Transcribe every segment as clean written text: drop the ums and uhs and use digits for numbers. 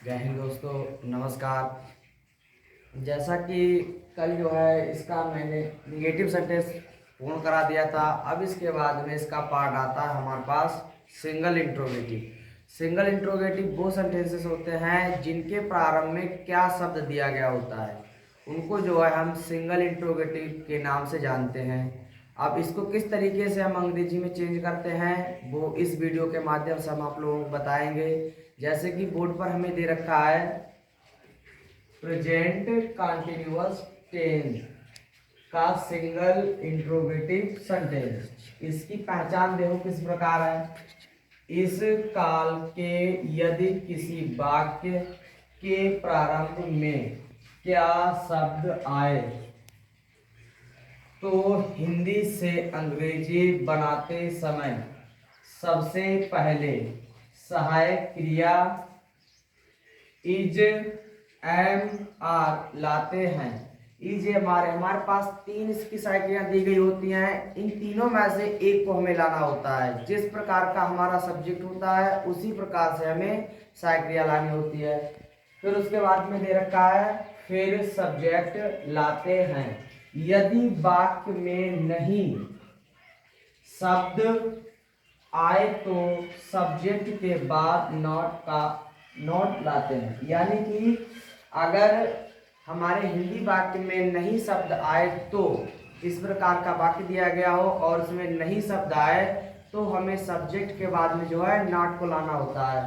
जय हिंद दोस्तों, नमस्कार। जैसा कि कल जो है इसका मैंने निगेटिव सेंटेंस पूर्ण करा दिया था। अब इसके बाद में इसका पार्ट आता है हमारे पास सिंगल इंट्रोगेटिव। सिंगल इंट्रोगेटिव वो सेंटेंसेस होते हैं जिनके प्रारंभ में क्या शब्द दिया गया होता है, उनको जो है हम सिंगल इंट्रोगेटिव के नाम से जानते हैं। अब इसको किस तरीके से हम अंग्रेजी में चेंज करते हैं वो इस वीडियो के माध्यम से हम आप लोगों को बताएंगे। जैसे कि बोर्ड पर हमें दे रखा है प्रेजेंट कंटिन्यूअस टेंस का सिंगल इंट्रोगेटिव सेंटेंस। इसकी पहचान देखो किस प्रकार है। इस काल के यदि किसी वाक्य के प्रारंभ में क्या शब्द आए तो हिंदी से अंग्रेजी बनाते समय सबसे पहले सहायक क्रिया इज एम आर लाते हैं। इज हमारे पास तीन इसकी सहायक क्रिया दी गई होती हैं। इन तीनों में से एक को हमें लाना होता है। जिस प्रकार का हमारा सब्जेक्ट होता है उसी प्रकार से हमें सहायक क्रिया लानी होती है। फिर उसके बाद में दे रखा है फिर सब्जेक्ट लाते हैं। यदि वाक्य में नहीं शब्द आए तो सब्जेक्ट के बाद नॉट लाते हैं। यानी कि अगर हमारे हिंदी वाक्य में नहीं शब्द आए तो इस प्रकार का वाक्य दिया गया हो और उसमें नहीं शब्द आए तो हमें सब्जेक्ट के बाद में जो है नॉट को लाना होता है।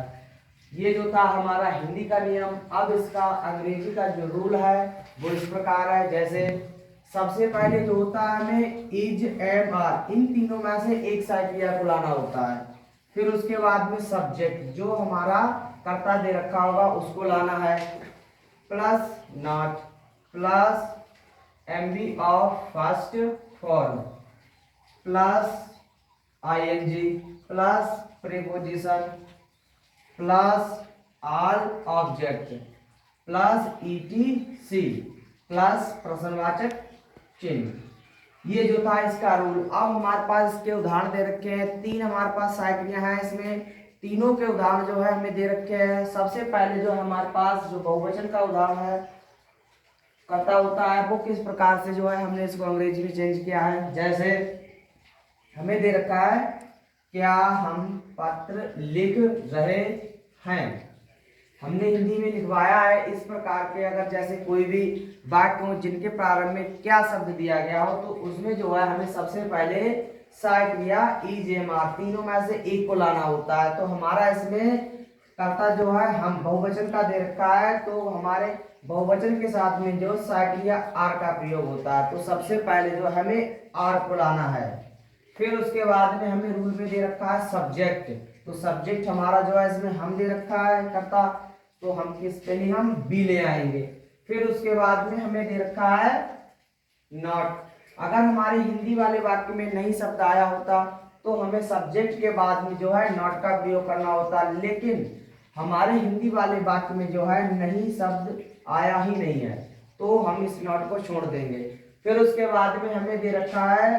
ये जो था हमारा हिंदी का नियम। अब इसका अंग्रेजी का जो रूल है वो इस प्रकार है। जैसे सबसे पहले जो होता है हमें इज एम आर इन तीनों में से एक सहायक क्रिया को लाना होता है। फिर उसके बाद में सब्जेक्ट जो हमारा कर्ता दे रखा होगा उसको लाना है, plus not plus MV of first form plus ING plus preposition plus all object plus ETC plus प्रश्नवाचक चिन्ह। ये जो था इसका रूल। अब हमारे पास इसके उदाहरण दे रखे हैं। तीन हमारे पास सहायक क्रिया हैं। इसमें तीनों के उदाहरण जो है हमें दे रखे हैं। सबसे पहले जो हमारे पास जो बहुवचन का उदाहरण है कर्ता होता है वो किस प्रकार से जो है हमने इसको अंग्रेजी में चेंज किया है। जैसे हमें दे रखा है क्या हम पत्र लिख रहे हैं। हमने हिंदी में लिखवाया है इस प्रकार के। अगर जैसे कोई भी वाक्य हो जिनके प्रारंभ में क्या शब्द दिया गया हो तो उसमें जो है हमें सबसे पहले सहायक क्रिया इज एम आर तीनों में से एक को लाना होता है। तो हमारा इसमें कर्ता जो है हम बहुवचन का दे रखा है तो हमारे बहुवचन के साथ में जो सहायक क्रिया आर का प्रयोग होता है। तो सबसे पहले जो हमें आर को लाना है। फिर उसके बाद में हमें रूल में दे रखा है सब्जेक्ट। तो सब्जेक्ट हमारा जो है इसमें हम दे रखा है कर्ता तो हम किस पे नहीं हम बी ले आएंगे। फिर उसके बाद में हमें दे रखा है नॉट। अगर हमारे हिंदी वाले वाक्य में नहीं शब्द आया होता तो हमें सब्जेक्ट के बाद में जो है नॉट का प्रयोग करना होता, लेकिन हमारे हिंदी वाले वाक्य में जो है नहीं शब्द आया ही नहीं है तो हम इस नॉट को छोड़ देंगे। फिर उसके बाद में हमें दे रखा है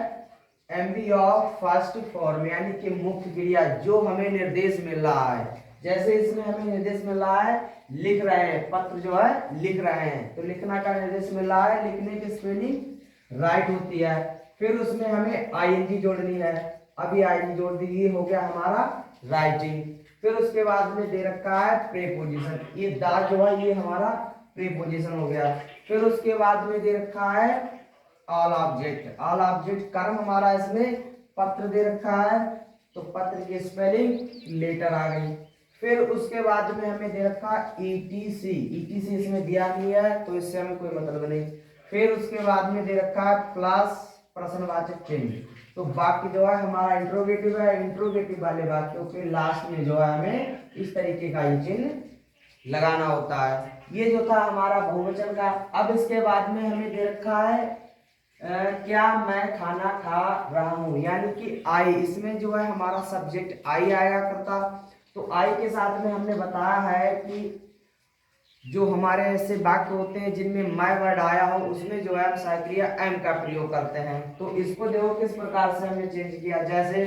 एमवी ऑफ फर्स्ट फॉर्म यानी कि मुख्य क्रिया जो हमें निर्देश मिल रहा है। जैसे इसमें हमें निर्देश मिल रहा है लिख रहे हैं, पत्र जो है लिख रहे हैं तो लिखना का निर्देश मिल रहा है। लिखने की स्पेलिंग राइट होती है। फिर उसमें हमें आईएनजी जोड़नी है। अभी आईएनजी जोड़ दी, ये हो गया हमारा राइटिंग। फिर उसके बाद में दे रखा है प्रीपोजिशन। ये दा जो है ये हमारा प्रीपोजिशन हो गया। फिर उसके बाद में दे रखा है ऑल ऑब्जेक्ट। ऑल ऑब्जेक्ट कर्म हमारा इसमें पत्र दे रखा है तो पत्र की स्पेलिंग लेटर आ गई। फिर उसके बाद में हमें दे रखा ईटीसी। ईटीसी इसमें दिया नहीं है तो इससे हमें कोई मतलब नहीं। फिर उसके बाद में दे रखा है प्लस प्रश्नवाचक चिन्ह। तो वाक्य जो है हमारा इंट्रोगेटिव है। इंट्रोगेटिव वाले वाक्यों के लास्ट में जो है हमें इस तरीके का ये चिन्ह लगाना होता है। ये जो था हमारा बहुवचन का। अब इसके बाद में हमें दे रखा है क्या मैं खाना खा रहा हूं यानी कि आई। इसमें जो है हमारा सब्जेक्ट आई आया करता तो आई के साथ में हमने बताया है कि जो हमारे ऐसे वाक्य होते हैं जिनमें मैं वर्ड आया हो उसमें जो है हम सहायक क्रिया एम का प्रयोग करते हैं। तो इसको देखो किस प्रकार से हमने चेंज किया। जैसे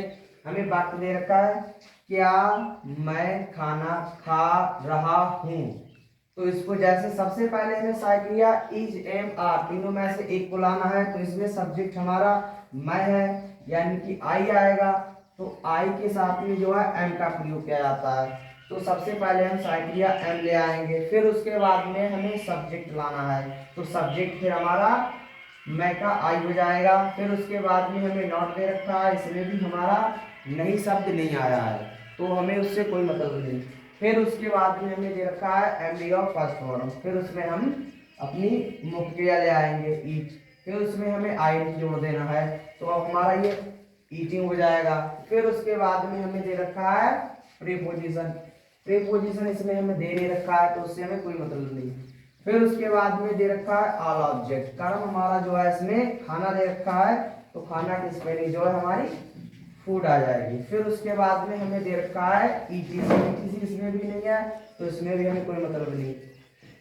हमें वाक्य दे रखा है क्या मैं खाना खा रहा हूं तो इसको जैसे सबसे पहले हमें साइक्लिया इज एम आर तीनों में से एक को लाना है, तो इसमें सब्जेक्ट हमारा मैं है यानी कि आई आएगा। तो आई के साथ में जो है एम का प्रयोग किया जाता है। तो सबसे पहले हम साइक्लिया एम ले आएंगे, फिर उसके बाद में हमें सब्जेक्ट लाना है। तो सब्जेक्ट फिर हमारा मैं का आई हो जाएगा। फिर उसके बाद में हमें नॉट दे रखा है, इसमें भी हमारा नहीं शब्द नहीं आया है, तो हमें उससे कोई मतलब नहीं। फिर उसके बाद में हमें दे रखा है एमडी ऑफ फर्स्ट फॉर्म, फिर उसमें हम अपनी मुख्य क्रिया ले आएंगे ईट, फिर उसमें हमें आई जोड़ देना है। तो अब हमारा ये ईटिंग हो जाएगा। फिर उसके बाद में हमें दे रखा है प्रीपोजिशन, प्रीपोजिशन इसमें हमें दे नहीं रखा है, तो उससे हमें कोई मतलब नहीं। फिर उसके बाद में दे रखा है ऑल ऑब्जेक्ट, कारण हमारा जो है इसमें खाना दे रखा है, तो खाना की स्पेलिंग जो है हमारी फूड आ जाएगी। फिर उसके बाद में हमें दे रखा है ईटीसी, ईटीसी इसमें भी नहीं है, तो इसमें भी हमें कोई मतलब नहीं।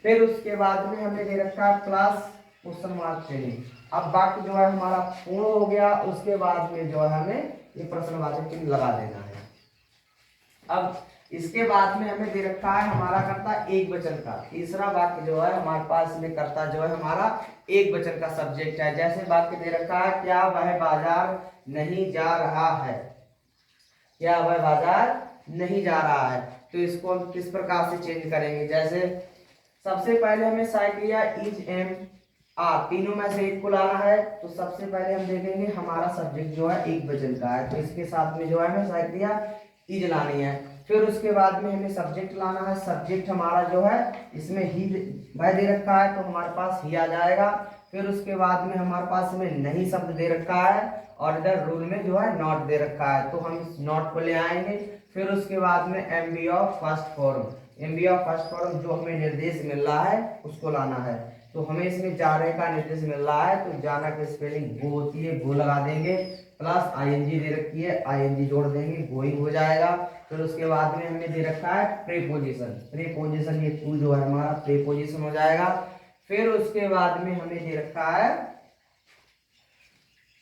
फिर उसके बाद में हमें दे रखा है प्लस क्वेश्चन मार्क चिन्ह। अब वाक्य जो है हमारा पूर्ण हो गया, उसके बाद में जो है हमें ये प्रश्नवाचक चिन्ह लगा देना है। अब इसके बाद में हमें दे रखा है हमारा कर्ता एक वचन का, तीसरा वाक्य जो है हमारे पास में कर्ता जो है हमारा एक वचन का सब्जेक्ट है। जैसे वाक्य दे रखा है क्या वह बाजार नहीं जा रहा है, क्या वह बाजार नहीं जा रहा है, तो इसको हम किस प्रकार से चेंज करेंगे। जैसे सबसे पहले हमें साइक्लिया इज एम आर तीनों में से एक को लाना है, तो सबसे पहले हम देखेंगे हमारा सब्जेक्ट जो है एक वचन का है, तो इसके साथ में जो है हमें साइक्लिया इज लानी है। फिर उसके बाद में हमें सब्जेक्ट लाना है, सब्जेक्ट हमारा जो है इसमें ही वह दे रखा है, तो हमारे पास ही आ जाएगा। फिर उसके बाद में हमारे पास में नहीं शब्द दे रखा है और इधर रूल में जो है नॉट दे रखा है, तो हम इस नॉट को ले आएंगे। फिर उसके बाद में MB of first form, MB of first form जो हमें निर्देश मिल रहा है उसको लाना है। तो हमें इसमें जाने का निर्देश मिल रहा है, तो जाना की स्पेलिंग गो होती है, गो लगा देंगे, प्लस आईएनजी दे रखी है, आईएनजी जोड़ देंगे, गोइंग हो जाएगा। फिर उसके बाद में हमने दे रखा है प्रीपोजिशन, प्रीपोजिशन ये टू जो है हमारा प्रीपोजिशन हो जाएगा। फिर उसके बाद में हमें दे रखा है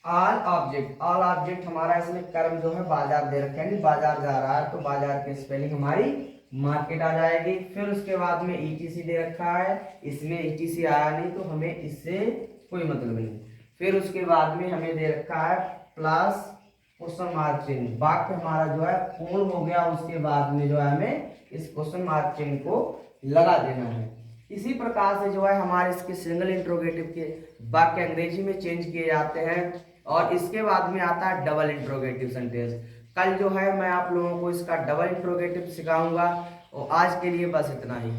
ऑल ऑब्जेक्ट, ऑल ऑब्जेक्ट हमारा इसमें कर्म जो है बाजार दे रखे हैं, बाजार जा रहा है, तो बाजार की स्पेलिंग हमारी मार्केट आ जाएगी। फिर उसके बाद में ईटीसी दे रखा है, इसमें ईटीसी आया नहीं, तो हमें इससे कोई मतलब नहीं। फिर उसके बाद में हमें दे रखा है प्लस क्वेश्चन मार्क चिन्ह, वाक्य हमारा जो है पूर्ण हो गया, उसके बाद में जो है हमें इस क्वेश्चन मार्क चिन्ह को लगा देना है। इसी प्रकार से जो है हमारे इसके सिंगल इंट्रोगेटिव के वाक्य अंग्रेजी में चेंज किए जाते हैं, और इसके बाद में आता है डबल इंट्रोगेटिव सेंटेंस। कल जो है मैं आप लोगों को इसका डबल इंट्रोगेटिव सिखाऊंगा, और आज के लिए बस इतना ही।